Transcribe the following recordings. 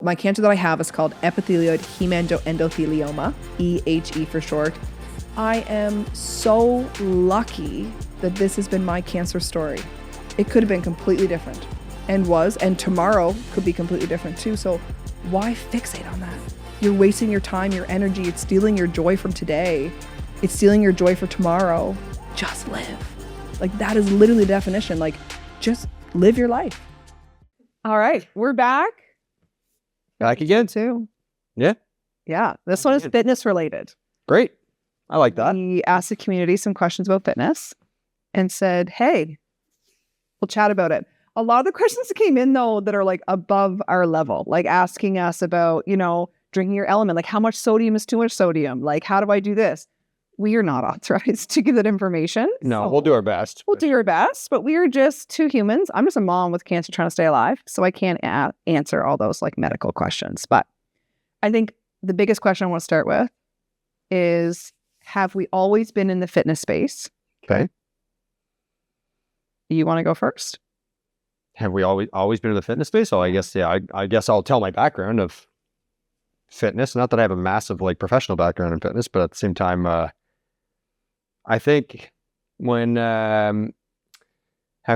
My cancer that I have is called epithelioid hemangioendothelioma, EHE for short. I am so lucky that this has been my cancer story. It could have been completely different and tomorrow could be completely different too. So why fixate on that? You're wasting your time, your energy. It's stealing your joy from today. It's stealing your joy for tomorrow. Just live. Like, that is literally the definition. Like, just live your life. All right, we're back. Back again too. Yeah. Yeah. This one is fitness related. Great. I like that. We asked the community some questions about fitness and said, hey, we'll chat about it. A lot of the questions that came in though that are like above our level, like asking us about, drinking your element, like how much sodium is too much sodium? Like, how do I do this? We are not authorized to give that information. No, we'll do our best. We'll do our best, but we are just two humans. I'm just a mom with cancer trying to stay alive, so I can't answer all those like medical questions. But I think the biggest question I want to start with is, have we always been in the fitness space? Okay. You want to go first? Have we always been in the fitness space? So I guess, I guess I'll tell my background of fitness. Not that I have a massive like professional background in fitness, but at the same time, I think when, how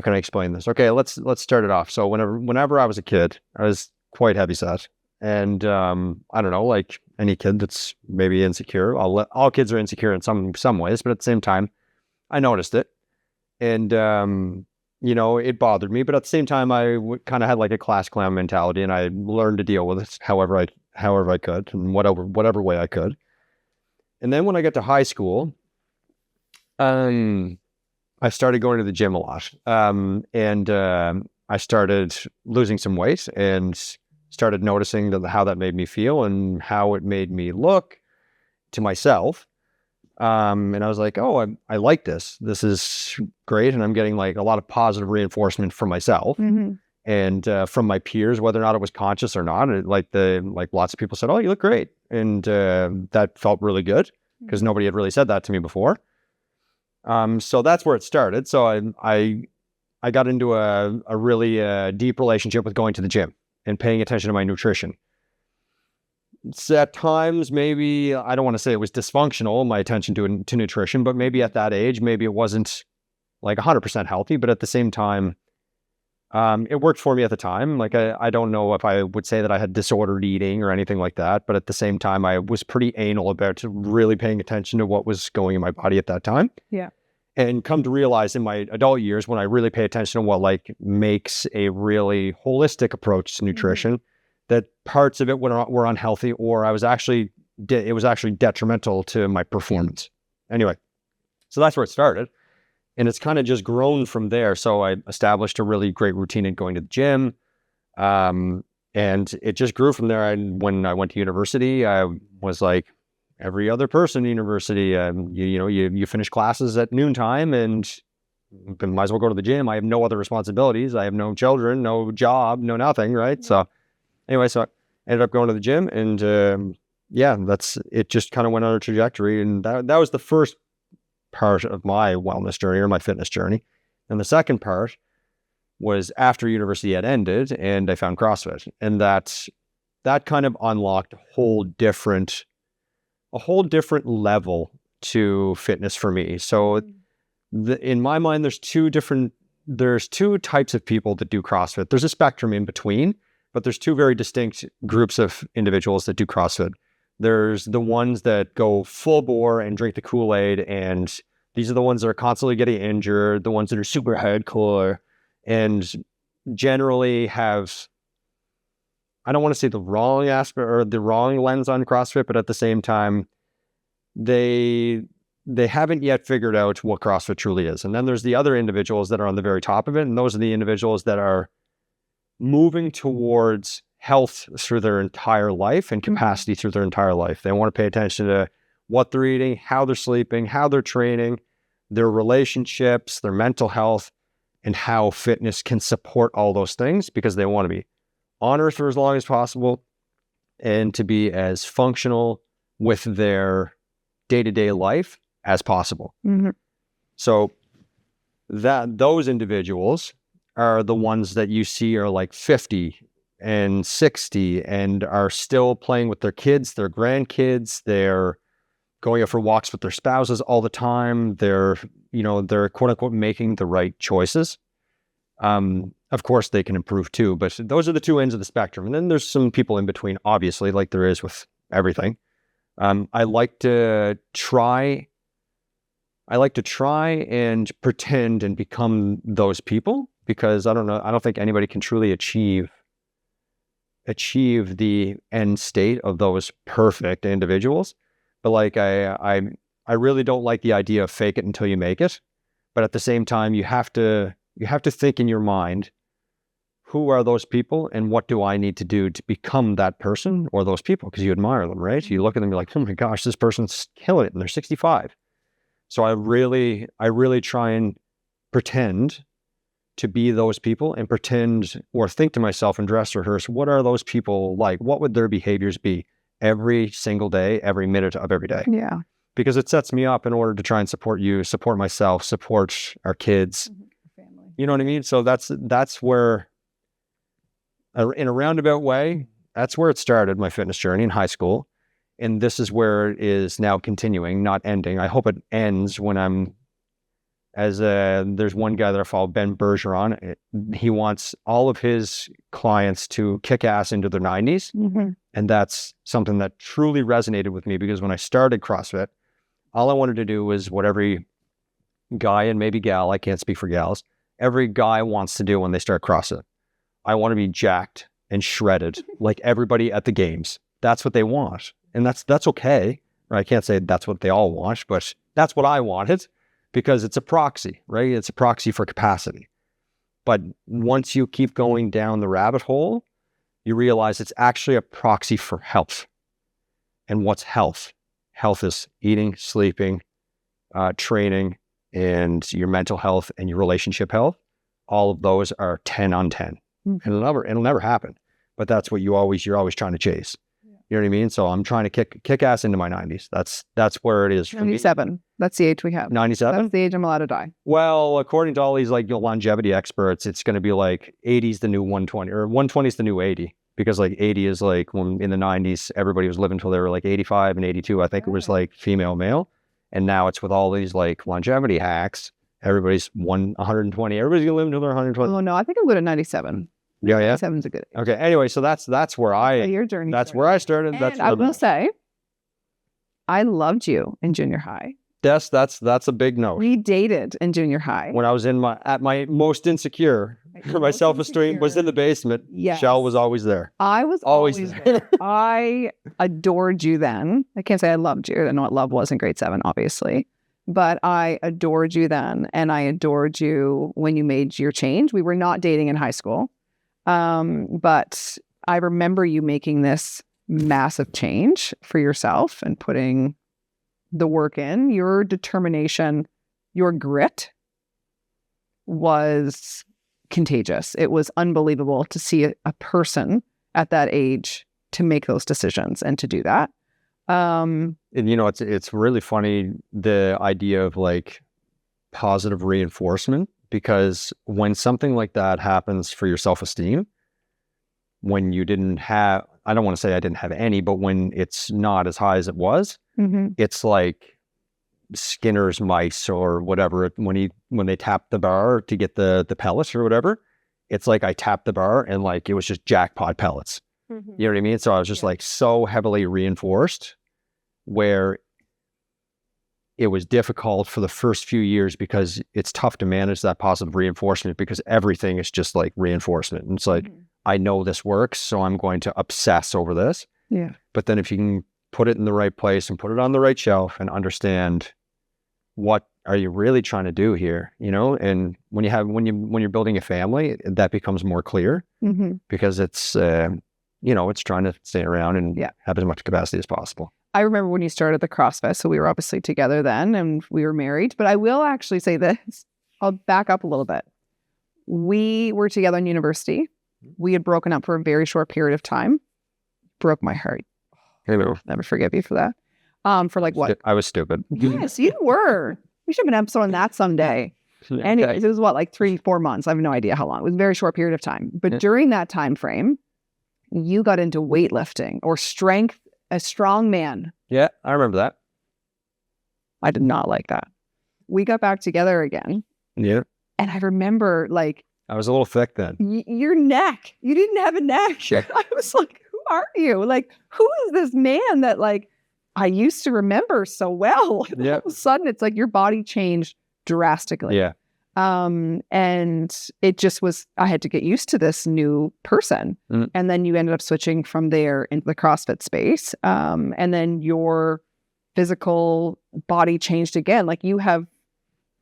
can I explain this? Okay, let's start it off. So whenever I was a kid, I was quite heavyset, and I don't know, like any kid that's maybe insecure. All kids are insecure in some ways, but at the same time, I noticed it, and it bothered me. But at the same time, I kind of had like a class clown mentality, and I learned to deal with it however I could, and whatever way I could. And then when I got to high school, I started going to the gym a lot, and I started losing some weight and started noticing how that made me feel and how it made me look to myself. And I was like, oh, I like this. This is great. And I'm getting like a lot of positive reinforcement from myself and from my peers, whether or not it was conscious or not. Like lots of people said, oh, you look great. And that felt really good because nobody had really said that to me before. So that's where it started. So I got into a really deep relationship with going to the gym and paying attention to my nutrition. So at times, maybe, I don't want to say it was dysfunctional, my attention to nutrition, but maybe at that age, maybe it wasn't like 100% healthy, but at the same time, it worked for me at the time. Like, I don't know if I would say that I had disordered eating or anything like that, but at the same time, I was pretty anal about really paying attention to what was going in my body at that time. Yeah. And come to realize in my adult years, when I really pay attention to what like makes a really holistic approach to nutrition, that parts of it were unhealthy, or it was actually detrimental to my performance. Anyway, so that's where it started. And it's kind of just grown from there. So I established a really great routine in going to the gym. And it just grew from there. When I went to university, I was like every other person in university. You finish classes at noontime and might as well go to the gym. I have no other responsibilities. I have no children, no job, no nothing, right? So anyway, so I ended up going to the gym, and that's it. Just kind of went on a trajectory, and that was the first part of my wellness journey or my fitness journey. And the second part was after university had ended and I found CrossFit, and that kind of unlocked a whole different level to fitness for me. So in my mind, there's two types of people that do CrossFit. There's a spectrum in between, but there's two very distinct groups of individuals that do CrossFit. There's the ones that go full bore and drink the Kool-Aid, and these are the ones that are constantly getting injured, the ones that are super hardcore, and generally have, I don't want to say the wrong aspect or the wrong lens on CrossFit, but at the same time, they haven't yet figured out what CrossFit truly is. And then there's the other individuals that are on the very top of it, and those are the individuals that are moving towards health through their entire life and capacity through their entire life. They want to pay attention to what they're eating, how they're sleeping, how they're training, their relationships, their mental health, and how fitness can support all those things, because they want to be on earth for as long as possible and to be as functional with their day-to-day life as possible. So those individuals are the ones that you see are like 50 and 60 and are still playing with their kids, their grandkids. They're going out for walks with their spouses all the time. They're quote unquote making the right choices. Of course they can improve too, but those are the two ends of the spectrum. And then there's some people in between, obviously, like there is with everything. I like to try and pretend and become those people, because I don't think anybody can truly achieve the end state of those perfect individuals. But like I really don't like the idea of fake it until you make it. But at the same time, you have to think in your mind, who are those people and what do I need to do to become that person or those people? Because you admire them, right? You look at them and you're like, oh my gosh, this person's killing it and they're 65. So I really try and pretend to be those people and pretend or think to myself and dress rehearse, what are those people like? What would their behaviors be every single day, every minute of every day? Yeah. Because it sets me up in order to try and support you, support myself, support our kids. Family. You know what I mean? So that's where, in a roundabout way, that's where it started, my fitness journey in high school. And this is where it is now continuing, not ending. I hope it ends when there's one guy that I follow, Ben Bergeron. He wants all of his clients to kick ass into their 90s. Mm-hmm. And that's something that truly resonated with me, because when I started CrossFit, all I wanted to do was what every guy and maybe gal, I can't speak for gals, every guy wants to do when they start CrossFit. I want to be jacked and shredded like everybody at the games. That's what they want. And that's okay. I can't say that's what they all want, but that's what I wanted, because it's a proxy, right? It's a proxy for capacity. But once you keep going down the rabbit hole, you realize it's actually a proxy for health. And what's health? Health is eating, sleeping, training, and your mental health and your relationship health. All of those are 10 on 10. Mm-hmm. It'll never happen. But that's what you're always trying to chase. Yeah. You know what I mean? So I'm trying to kick ass into my 90s. That's where it is for 97. Me. That's the age we have. 97? That's the age I'm allowed to die. Well, according to all these like longevity experts, it's going to be like 80 is the new 120, or 120 is the new 80. Because like 80 is like when in the 90s, everybody was living till they were like 85 and 82. I think it was like female, male. And now it's with all these like longevity hacks. Everybody's 120. Everybody's going to live until they're 120. Oh, no, I think I'm good at 97. Yeah. 97's a good age. Okay. Anyway, so that's where your journey that's started. where I started. And I will say, I loved you in junior high. Yes, that's a big note. We dated in junior high. When I was at my most insecure, my self-esteem was in the basement. Yes. Shell was always there. I was always there. I adored you then. I can't say I loved you. I know what love was in grade 7, obviously. But I adored you then. And I adored you when you made your change. We were not dating in high school. But I remember you making this massive change for yourself and putting the work in. Your determination, your grit was contagious. It was unbelievable to see a person at that age to make those decisions and to do that. And it's really funny, the idea of like positive reinforcement, because when something like that happens for your self-esteem, when you didn't have, I don't want to say I didn't have any, but when it's not as high as it was, mm-hmm. It's like Skinner's mice or whatever. When they tap the bar to get the pellets or whatever, it's like I tapped the bar and like it was just jackpot pellets. Mm-hmm. You know what I mean? So I was just like so heavily reinforced, where it was difficult for the first few years because it's tough to manage that positive reinforcement, because everything is just like reinforcement. And it's like, mm-hmm. I know this works, so I'm going to obsess over this. Yeah. But then if you can put it in the right place and put it on the right shelf and understand what are you really trying to do here, and when you're building a family, that becomes more clear, mm-hmm. because it's, it's trying to stay around and have as much capacity as possible. I remember when you started the CrossFit, so we were obviously together then and we were married, but I will actually say this. I'll back up a little bit. We were together in university. We had broken up for a very short period of time. Broke my heart. Hello. Never forgive you for that. For like what? I was stupid. Yes, you were. We should have an episode on that someday. Okay. Anyways, it was what, like 3-4 months. I have no idea how long. It was a very short period of time. But during that time frame, you got into weightlifting or strength, a strong man. Yeah, I remember that. I did not like that. We got back together again. Yeah. And I remember like, I was a little thick then. your neck, you didn't have a neck. I was like, who are you? Like, who is this man that like I used to remember so well? Yeah. All of a sudden, it's like your body changed drastically. Yeah. And it just was, I had to get used to this new person. And then you ended up switching from there into the CrossFit space. And then your physical body changed again. Like you have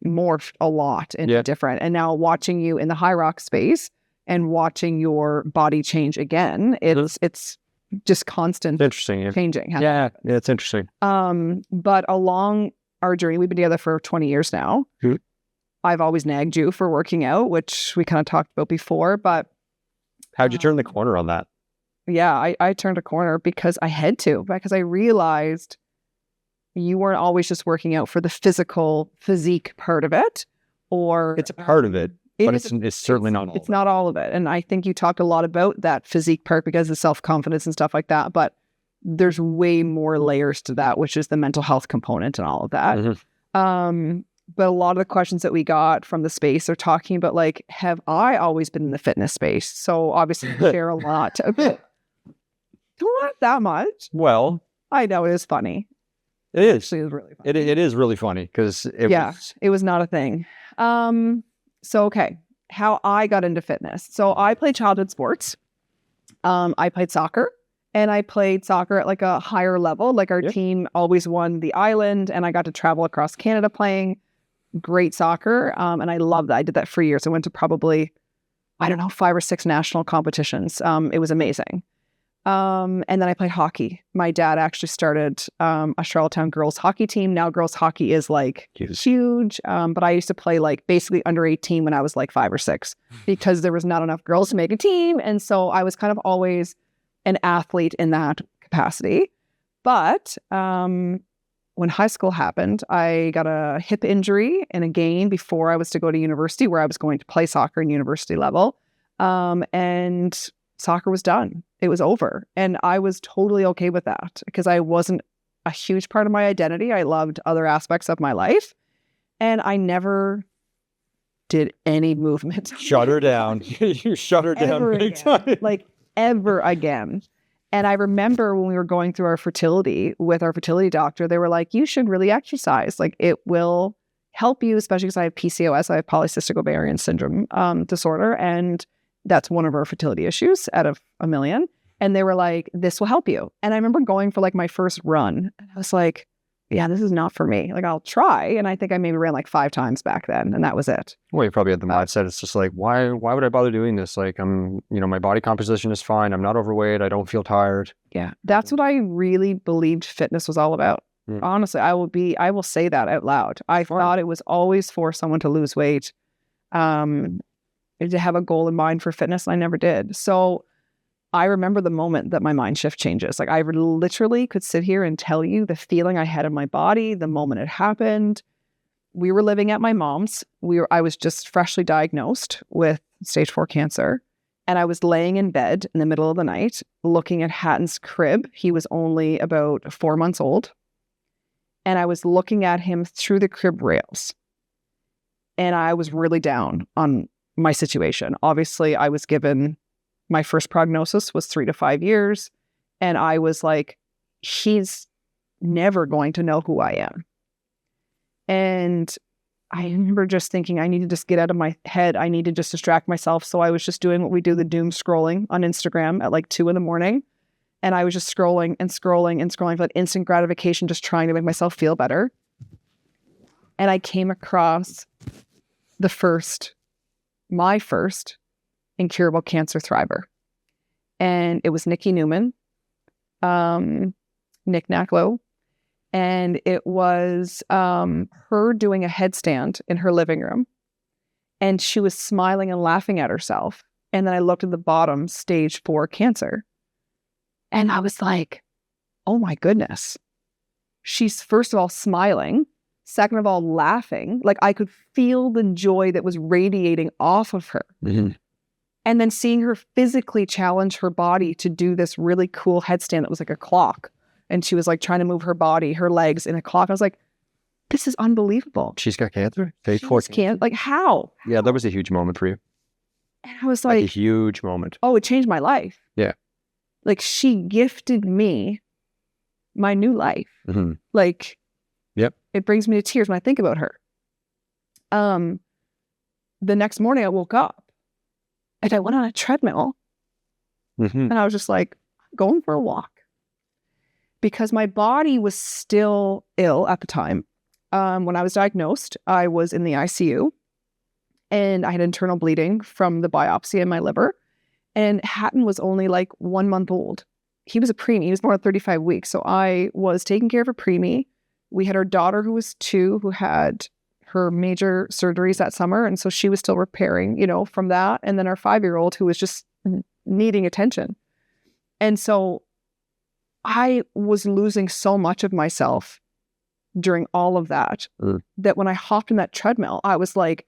morphed a lot into different. And now watching you in the HYROX space and watching your body change again, it's just constant interesting. changing. Yeah, it's interesting. But along our journey, we've been together for 20 years now. I've always nagged you for working out, which we kind of talked about before, but how'd you turn the corner on that? Yeah, I turned a corner because I had to, because I realized you weren't always just working out for the physique part of it, or it's a part of it, but it's certainly not all. It's not all of it. And I think you talked a lot about that physique part because of self-confidence and stuff like that, but there's way more layers to that, which is the mental health component and all of that. But a lot of the questions that we got from the space are talking about like, have I always been in the fitness space? So obviously we share a lot. Not that much. Well, I know it is funny. It is. Actually, it was really funny. It is really funny because it was not a thing. So okay, how I got into fitness. So I played childhood sports. I played soccer. And I played soccer at like a higher level. Like our team always won the island, and I got to travel across Canada playing great soccer. And I loved that. I did that for years. I went to probably, 5 or 6 national competitions. It was amazing. And then I played hockey. My dad actually started a Charlottetown girls hockey team. Now girls hockey is like huge. But I used to play like basically under 18 when I was like 5 or 6 because there was not enough girls to make a team. And so I was kind of always an athlete in that capacity. But when high school happened, I got a hip injury and again before I was to go to university where I was going to play soccer in university level. And soccer was done. It was over. And I was totally okay with that because I wasn't a huge part of my identity. I loved other aspects of my life. And I never did any movement. Shut her down. You shut her down big time. Like ever again. And I remember when we were going through our fertility with our fertility doctor, they were like, you should really exercise. Like it will help you, especially because I have PCOS, I have polycystic ovarian syndrome disorder. And that's one of our fertility issues out of a million. And they were like, this will help you. And I remember going for like my first run. And I was like, yeah, this is not for me. Like I'll try. And I think I maybe ran like 5 times back then. And that was it. Well, you probably had the mindset. It's just like, why would I bother doing this? Like my body composition is fine. I'm not overweight. I don't feel tired. Yeah. That's what I really believed fitness was all about. Honestly, I will say that out loud. I thought it was always for someone to lose weight, to have a goal in mind for fitness. And I never did. So I remember the moment that my mind shift changes. Like I literally could sit here and tell you the feeling I had in my body, the moment it happened. We were living at my mom's. I was just freshly diagnosed with stage 4 cancer. And I was laying in bed in the middle of the night, looking at Hatton's crib. He was only about 4 months old. And I was looking at him through the crib rails. And I was really down on my situation. Obviously, I was given my first prognosis was 3 to 5 years. And I was like, he's never going to know who I am. And I remember just thinking, I need to just get out of my head. I need to just distract myself. So I was just doing what we do, the doom scrolling on Instagram at like 2 a.m. And I was just scrolling and scrolling and scrolling for that instant gratification, just trying to make myself feel better. And I came across my first incurable cancer thriver. And it was Nikki Newman, Nick Nacklow. And it was her doing a headstand in her living room. And she was smiling and laughing at herself. And then I looked at the bottom, stage 4 cancer. And I was like, oh my goodness. She's first of all smiling. Second of all, laughing. Like I could feel the joy that was radiating off of her. And then seeing her physically challenge her body to do this really cool headstand that was like a clock. And she was like trying to move her body, her legs in a clock. I was like, this is unbelievable. She's got cancer? Stage She 4 just can't, like, how? Yeah, that was a huge moment for you. And I was Like a like, huge moment. oh, it changed my life. Yeah. Like, she gifted me my new life. Mm-hmm. Like, yep. It brings me to tears when I think about her. The next morning I woke up and I went on a treadmill and I was just like, going for a walk. Because my body was still ill at the time. When I was diagnosed, I was in the ICU and I had internal bleeding from the biopsy in my liver. And Hatton was only like 1 month old. He was a preemie. He was born at 35 weeks. So I was taking care of a preemie. We had our daughter who was 2, who had her major surgeries that summer. And so she was still repairing, from that. And then our 5-year-old who was just needing attention. And so I was losing so much of myself during all of that, that when I hopped in that treadmill, I was like,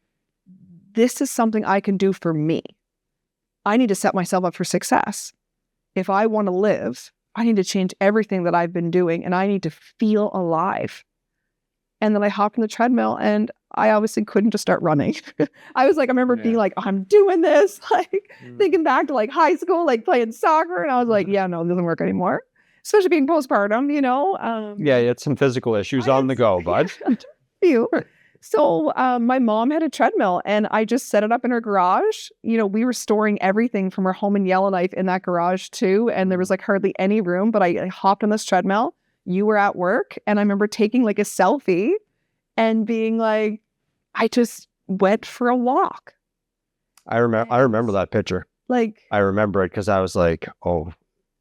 this is something I can do for me. I need to set myself up for success. If I want to live, I need to change everything that I've been doing and I need to feel alive. And then I hopped in the treadmill and I obviously couldn't just start running. I remember being like, oh, I'm doing this, thinking back to high school, playing soccer. And I was like, yeah, no, it doesn't work anymore. Especially being postpartum, yeah, you had some physical issues on the go, bud. Few. So my mom had a treadmill and I just set it up in her garage. We were storing everything from our home in Yellowknife in that garage too. And there was hardly any room, but I hopped on this treadmill. You were at work and I remember taking a selfie and being like, I just went for a walk. I remember that picture. I remember it because I was like, oh,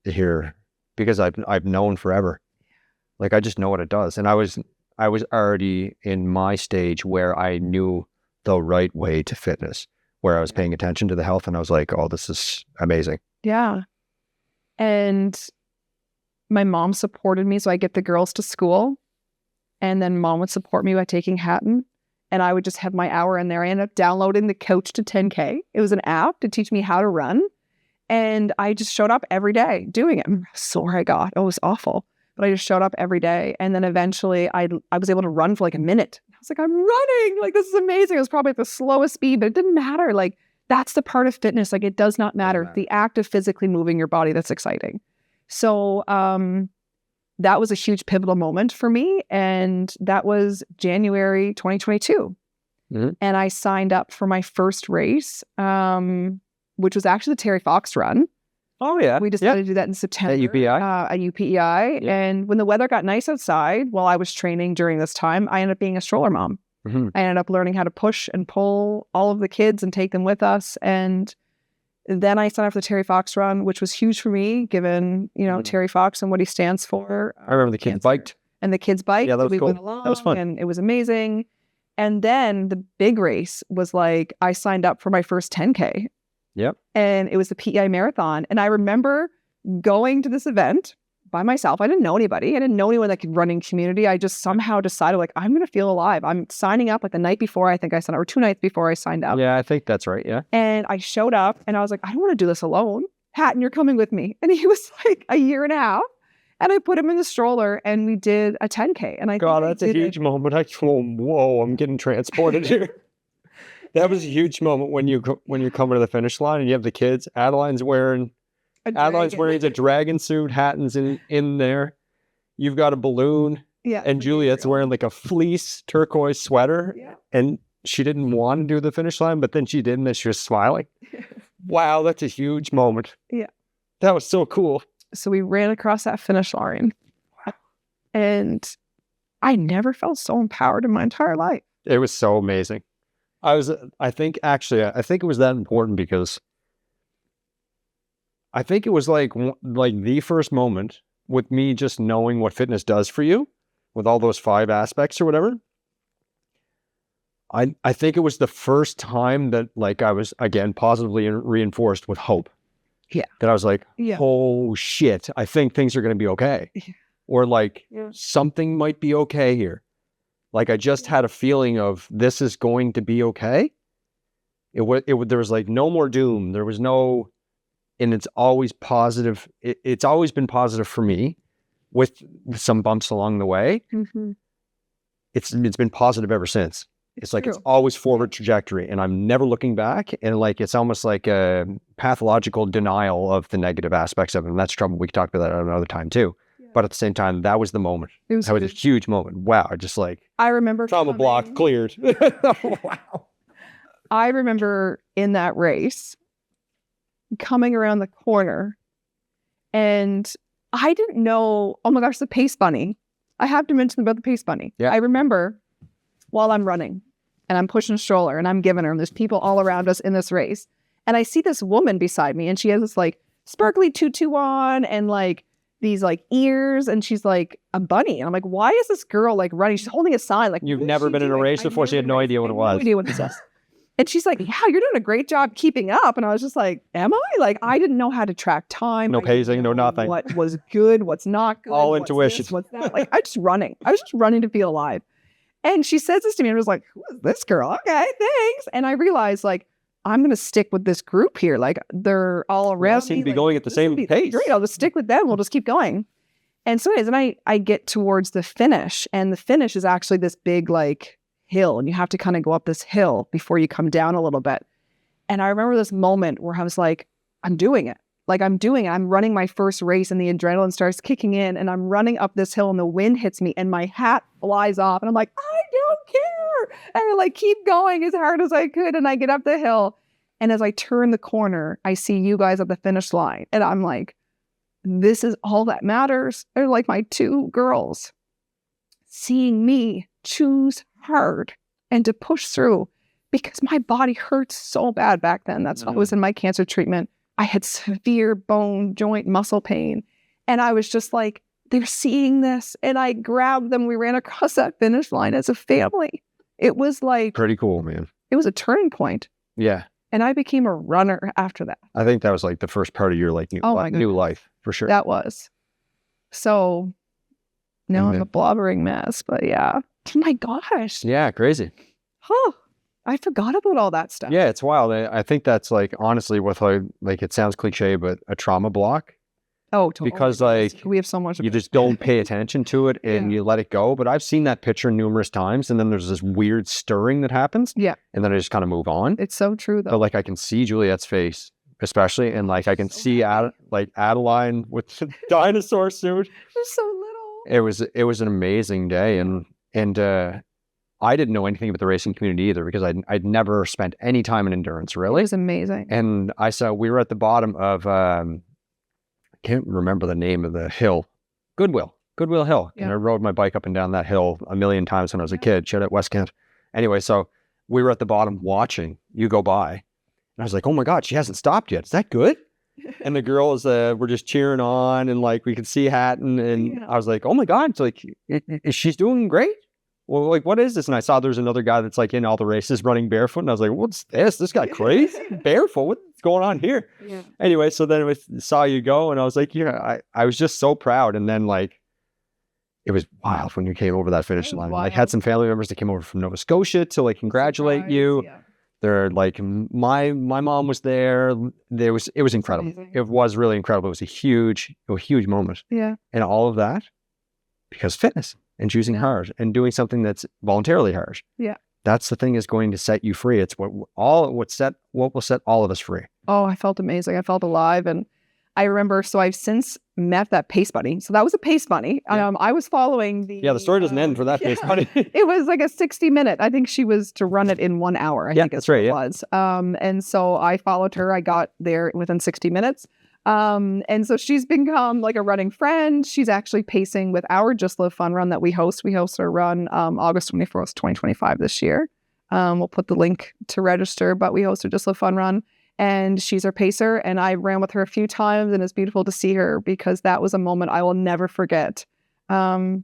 here, because I've known forever. I just know what it does. And I was already in my stage where I knew the right way to fitness, where I was paying attention to the health and I was like, oh, this is amazing. Yeah. And my mom supported me. So I get the girls to school and then mom would support me by taking Hatton and I would just have my hour in there. I ended up downloading the Coach to 10K. It was an app to teach me how to run. And I just showed up every day doing it. I remember how sore I got. Oh, it was awful. But I just showed up every day. And then eventually I was able to run for a minute. I was like, I'm running. This is amazing. It was probably at the slowest speed, but it didn't matter. That's the part of fitness. It does not matter. The act of physically moving your body, that's exciting. So that was a huge pivotal moment for me. And that was January 2022. Mm-hmm. And I signed up for my first race, which was actually the Terry Fox run. Oh, yeah. We decided to do that in September. At UPEI? At UPEI. Yeah. And when the weather got nice outside, while I was training during this time, I ended up being a stroller mom. Mm-hmm. I ended up learning how to push and pull all of the kids and take them with us. And then I signed up for the Terry Fox run, which was huge for me, given, Terry Fox and what he stands for. I remember the kids biked. And the kids biked. Yeah, that was cool. Went along, that was fun. And it was amazing. And then the big race was I signed up for my first 10K. Yep. And it was the PEI marathon. And I remember going to this event by myself. I didn't know anybody. I didn't know anyone that could run in community. I just somehow decided I'm going to feel alive. I'm signing up the night before I think I signed up, or 2 nights before I signed up. Yeah, I think that's right. Yeah. And I showed up and I was like, I don't want to do this alone. Hatton, you're coming with me. And he was a year and a half. And I put him in the stroller and we did a 10K. And that's a huge moment. Whoa, I'm getting transported here. That was a huge moment when you're coming to the finish line and you have the kids. Adeline's wearing the dragon suit. Hatton's in there. You've got a balloon. Yeah. And Juliet's wearing a fleece turquoise sweater. Yeah. And she didn't want to do the finish line, but then she did, and she was smiling. Wow, that's a huge moment. Yeah. That was so cool. So we ran across that finish line. And I never felt so empowered in my entire life. It was so amazing. I think it was that important because I think it was the first moment with me just knowing what fitness does for you with all those 5 aspects or whatever. I think it was the first time that I was again positively reinforced with hope. Yeah. That I was like, oh shit, I think things are going to be okay. Yeah. Or something might be okay here. I just had a feeling of this is going to be okay. There was like no more doom. There was no, and it's always positive. It's always been positive for me, with some bumps along the way. Mm-hmm. It's been positive ever since. It's like, true. it's always forward trajectory, and I'm never looking back. And like, it's almost like a pathological denial of the negative aspects of it. And that's trouble. We can talk about that at another time too. Yeah. But at the same time, that was the moment. That was a huge moment. Wow. Just like, I remember trauma block cleared. Wow. I remember in that race coming around the corner, and I didn't know, oh my gosh, the pace bunny. I have to mention about the pace bunny. Yeah. I remember while I'm running and I'm pushing a stroller and I'm giving her, and there's people all around us in this race. And I see this woman beside me, and she has this like sparkly tutu on and like these like ears, and she's like a bunny. And I'm like, why is this girl like running? She's holding a sign. Like, you've never been in a race before, so you had no idea what it was. No idea what this is. And she's like, yeah, you're doing a great job keeping up. And I was just like, am I? Like, I didn't know how to track time. No pacing, no nothing. What was good, what's not good. All intuition. What's that? Like, I was just running to feel alive. And she says this to me, and I was like, who is this girl? Okay, thanks. And I realized, like, I'm going to stick with this group here. Like, they're all around me. Seem to be like, going at the same pace. Great, I'll just stick with them. We'll just keep going. And so anyways, and I get towards the finish, and the finish is actually this big, like, hill, and you have to kind of go up this hill before you come down a little bit. And I remember this moment where I was like, I'm doing it. Like, I'm doing it. I'm running my first race, and the adrenaline starts kicking in, and I'm running up this hill, and the wind hits me, and my hat flies off, and I'm like, I don't care. And I like keep going as hard as I could, and I get up the hill. And as I turn the corner, I see you guys at the finish line, and I'm like, this is all that matters. They're like my two girls. Seeing me choose hard and to push through, because my body hurt so bad back then. That's what was in my cancer treatment. I had severe bone, joint, muscle pain. And I was just like, they're seeing this. And I grabbed them. We ran across that finish line as a family. It was like, pretty cool, man. It was a turning point. Yeah. And I became a runner after that. I think that was like the first part of your like new life, for sure. That was. So now I'm a blobbering mess, but yeah. Oh my gosh. Yeah, crazy. Huh. I forgot about all that stuff. Yeah, it's wild. I think that's like, honestly, with like it sounds cliche, but a trauma block. Oh, totally. Because like we have so much. You just don't pay attention to it, and you let it go. But I've seen that picture numerous times, and then there's this weird stirring that happens. Yeah. And then I just kind of move on. It's so true, though. But like, I can see Juliet's face, especially, and like I can see Adeline with the dinosaur suit. They're so little. It was an amazing day, and I didn't know anything about the racing community either, because I'd never spent any time in endurance, really. It was amazing. And I saw, we were at the bottom of, I can't remember the name of the hill, Goodwill Hill. Yeah. And I rode my bike up and down that hill a million times when I was a kid, shout out West Kent. Anyway, so we were at the bottom watching you go by. And I was like, oh my God, she hasn't stopped yet. Is that good? And the girls were just cheering on, and like we could see Hatton, and I was like, oh my God, it's like, she's doing great. Well, like, what is this? And I saw there's another guy that's like in all the races running barefoot, and I was like, what's this? This guy crazy? Barefoot? What's going on here? Yeah. Anyway, so then I saw you go, and I was like, yeah, I was just so proud. And then like, it was wild when you came over that finish line. Like, had some family members that came over from Nova Scotia to like congratulate you. Yeah. They're like, my mom was there. It was incredible. Amazing. It was really incredible. It was a huge moment. Yeah. And all of that because fitness and choosing hard and doing something that's voluntarily hard. Yeah. That's the thing is going to set you free. It's what will set all of us free. Oh, I felt amazing. I felt alive. And I remember, so I've since met that pace bunny. So that was a pace bunny. Yeah. I was following the story doesn't end for that pace bunny. It was like a 60-minute. I think she was to run it in 1 hour. I think that's right. It was. And so I followed her. I got there within 60 minutes. And so she's become like a running friend. She's actually pacing with our Just Live Fun run that we host. We host our run August 24th, 2025 this year. We'll put the link to register, but we host a Just Live Fun run. And she's our pacer, and I ran with her a few times, and it's beautiful to see her because that was a moment I will never forget. But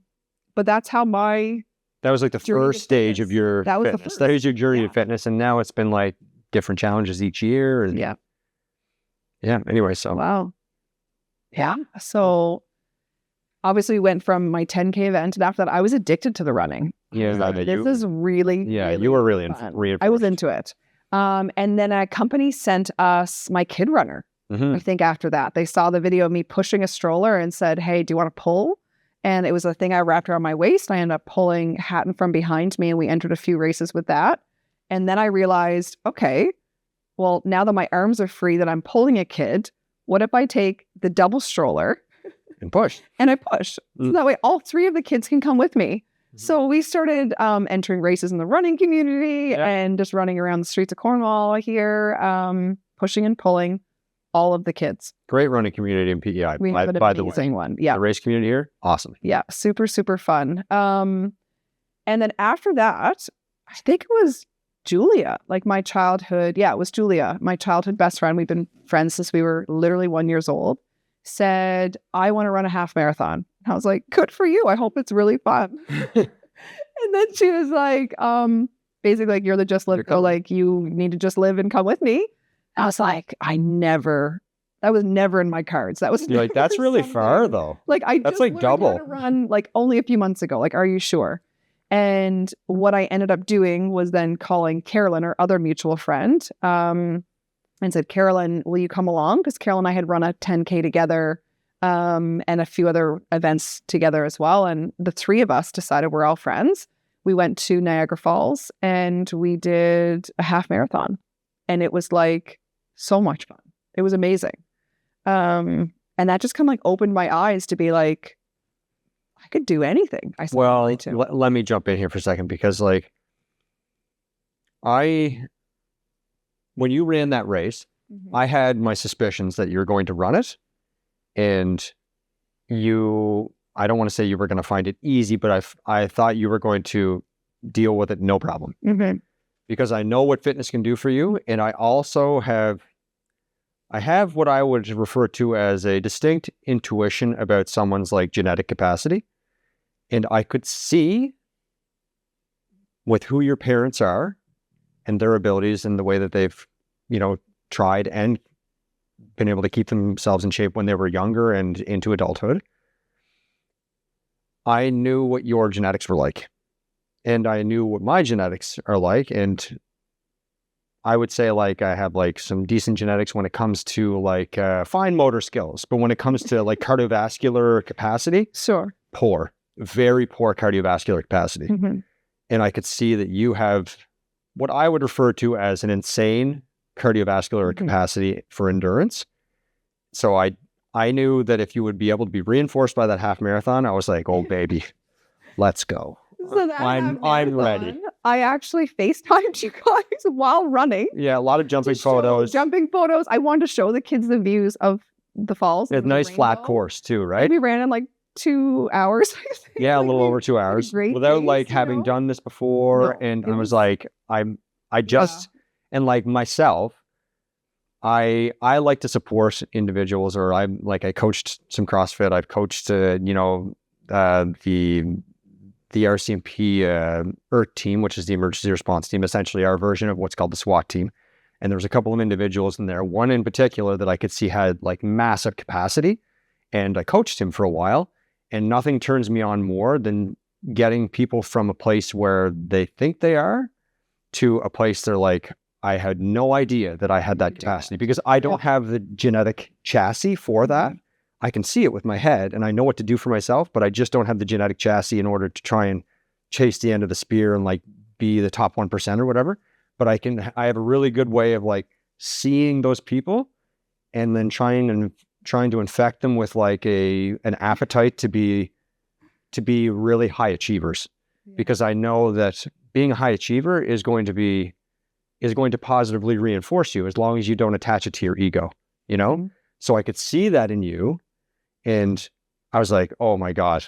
that's how that was like the first stage of your fitness. That was your journey to fitness, and now it's been like different challenges each year. And yeah. Anyway, so wow. Yeah. So obviously we went from my 10K event, and after that, I was addicted to the running. Yeah, this is really, really you were really fun. I was into it. And then a company sent us my kid runner. I think after that, they saw the video of me pushing a stroller and said, hey, do you want to pull? And it was a thing I wrapped around my waist. I ended up pulling Hatton from behind me, and we entered a few races with that. And then I realized, okay, well, now that my arms are free, that I'm pulling a kid, what if I take the double stroller and push? And I push. So that way all 3 of the kids can come with me. So we started entering races in the running community and just running around the streets of Cornwall here, pushing and pulling all of the kids. Great running community in PEI, We have an amazing one. Yeah. The race community here, awesome. Yeah, super, super fun. And then after that, I think it was Julia, like my childhood. Yeah, it was Julia, my childhood best friend. We've been friends since we were literally 1 year old. Said, I want to run a half marathon. I was like, good for you. I hope it's really fun. And then she was like, basically like, you're the just live go, like you need to just live and come with me. I was like, that was never in my cards. That was You're like, that's really far though. Like I that's just like double. How to run like only a few months ago. Like, are you sure? And what I ended up doing was then calling Carolyn, our other mutual friend, and said, Carolyn, will you come along? Because Carolyn and I had run a 10K together and a few other events together as well. And the 3 of us decided we're all friends. We went to Niagara Falls and we did a half marathon. And it was like so much fun. It was amazing. And that just kind of like opened my eyes to be like, I could do anything. Let me jump in here for a second because like when you ran that race, I had my suspicions that you were going to run it, and I don't want to say you were going to find it easy, but I thought you were going to deal with it no problem. Because I know what fitness can do for you, and I also have what I would refer to as a distinct intuition about someone's like genetic capacity, and I could see with who your parents are and their abilities and the way that they've, tried and been able to keep themselves in shape when they were younger and into adulthood. I knew what your genetics were like, and I knew what my genetics are like. And I would say like I have like some decent genetics when it comes to like fine motor skills, but when it comes to like cardiovascular capacity, poor, very poor cardiovascular capacity. And I could see that you have what I would refer to as an insane cardiovascular capacity for endurance. So I knew that if you would be able to be reinforced by that half marathon, I was like, oh baby, let's go. So I'm ready. I actually FaceTimed you guys while running. Yeah, a lot of jumping photos. I wanted to show the kids the views of the falls. It's a nice flat course too, right? And we ran in like 2 hours. Yeah, a little over 2 hours. Without like having done this before. And I was like, and like myself, I like to support individuals, or I coached some CrossFit. I've coached, the RCMP ERT team, which is the emergency response team, essentially our version of what's called the SWAT team. And there was a couple of individuals in there, one in particular that I could see had like massive capacity, and I coached him for a while. And nothing turns me on more than getting people from a place where they think they are to a place they're like, I had no idea that I had that capacity, because I don't have the genetic chassis for that. I can see it with my head and I know what to do for myself, but I just don't have the genetic chassis in order to try and chase the end of the spear and like be the top 1% or whatever. But I have a really good way of like seeing those people and then trying to infect them with like an appetite to be really high achievers, because I know that being a high achiever is going to positively reinforce you as long as you don't attach it to your ego, So I could see that in you, and I was like, oh my God,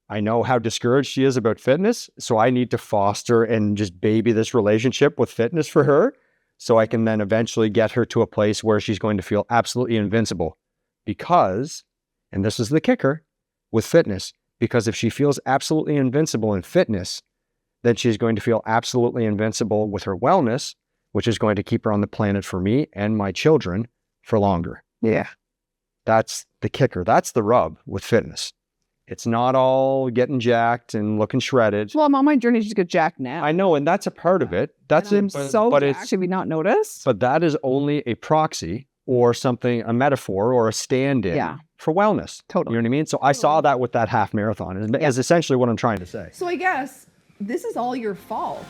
I know how discouraged she is about fitness, so I need to foster and just baby this relationship with fitness for her, so I can then eventually get her to a place where she's going to feel absolutely invincible. Because, and this is the kicker with fitness, because if she feels absolutely invincible in fitness, then she's going to feel absolutely invincible with her wellness, which is going to keep her on the planet for me and my children for longer. Yeah. That's the kicker. That's the rub with fitness. It's not all getting jacked and looking shredded. Well, I'm on my journey to just get jacked now. I know, and that's a part of it. That's I'm it. so jacked. Should we not notice? But that is only a proxy or something, a metaphor or a stand-in for wellness. Totally. You know what I mean? So I saw that with that half marathon is essentially what I'm trying to say. So I guess this is all your fault.